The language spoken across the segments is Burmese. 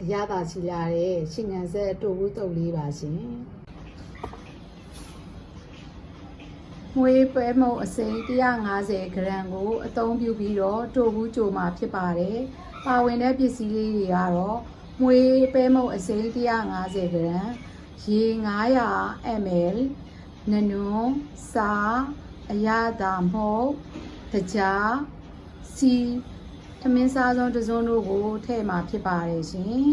အရသာရှိလာတဲ့ရှင်ငံဆက်တို့ဘူးတုပ်လေးပါရှင်မွေးပဲမုံအစိမ်း150 ဂရမ်ကိုအသုံးပြုပြီးတော့တို့ဘူးကြိုမှာဖြစ်ပါတယ်ပါဝင်တဲ့ပစ္စည်းလေးတွေကတော့မွေးပဲမုံအစိမ်း150 ဂရမ်ရေ900 ml နနွန်စာအရသာမှုတ်တကြားစီထမင်းစားဆုံးတစ်စုံတို့ကိုထည့်မှာဖြစ်ပါတယ်ရှင်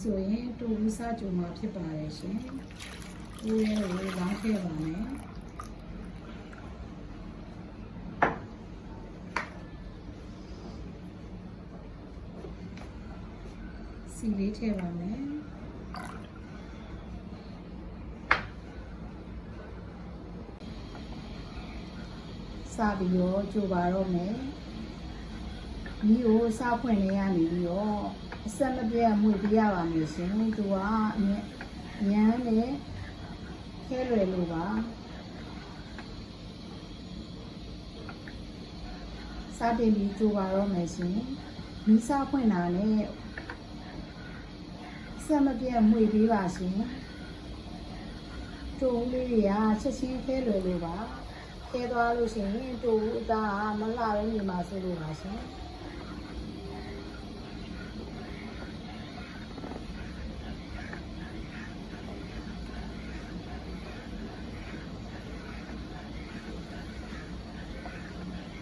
ဆိုရင်တူဘူးစားကြုံမှာဖြစ်ပါတယ်ရှင်။ဦးရဲကိုလောင်းထည့်ပါမယ်။စီလေးထည့်ပါမယ်။စားပြီးတော့ကြိုပါတော့မယ်။ဒီကိုစားဖွင့်နေရနေပြီးတော့အဆက်မပြတ်မှုပြရပါမယ်ရှင်။သူကအញ្ញမ်းနဲ့ခဲလွယ်လို့ပါ။စားတင်ပြီးကြိုပါတော့မယ်ရှင်။မီးစားဖွင့်တာနဲ့ဆက်မပြတ်မှုပေးပါရှင်။တူလေးတွေကချက်ချင်းခဲလွယ်လို့ပါ။ခဲသွား သွား လို့ ရှိ ရင် တူ အသား မလှ ပဲ နေ မှာ ဆို လို့ ပါ ရှင် ဒီ လို စား ဖွင့် တာ နဲ့ ဆက် မ ပြတ် မွေ ပေး ပါ ရှင် တူ လေး တွေက ချက် ချင်း ခဲ လွယ် လို့ ပါ ခဲ သွား လို့ ရှိ ရင် တူ အသား မလှ ပဲ နေ မှာ ဆို လို့ ပါ ရှင် မဆိုရင်တူဘူးစားကြုံမှာဖြစ်ပါတယ်ရှင်ဦးရဲကိုလောင်းထည့်ပါမယ်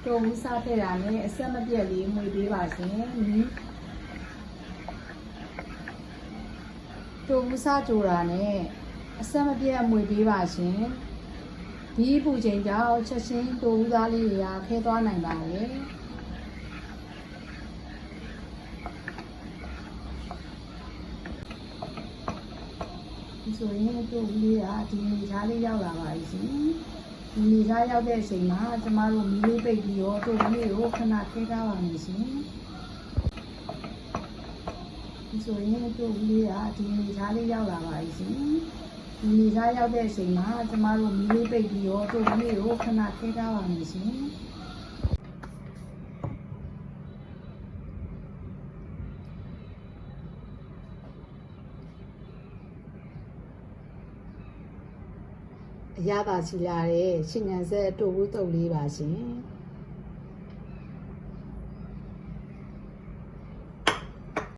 တိုဘူးစားထည့်တာနဲ့အဆက်မပြတ်လေးမှုပေးပါရှင်တိုဘူးစားကြိုတာနဲ့အဆက်မပြတ်မှုပေးပါရှင်ဒီပူချိန်ကြောင့်ချက်ချင်းတိုဘူးသားလေးတွေကခဲသွားနိုင်ပါတယ်ဆိုရင်တိုဘူးလေးကဒီနေသားလေးရောက်လာပါပြီရှင်ဒီနေသားရောက်တဲ့အချိန်မှာကျမတို့မီးလေးပိတ်ပြီးတော့တိုဘူးလေးကိုခဏခဲထားပါမယ်ရှင်ဆိုရင်တိုဘူးလေးကဒီနေသားလေးရောက်လာပါပြီရှင်ဒီနေသားရောက်တဲ့အချိန်မှာကျမတို့မီးလေးပိတ်ပြီးတော့တိုဘူးလေးကိုခဏခဲထားပါမယ်ရှင်အရသာချီလာတဲ့ရှင်ငံဆက်တိုဘူးတုပ်လေးပါရှင်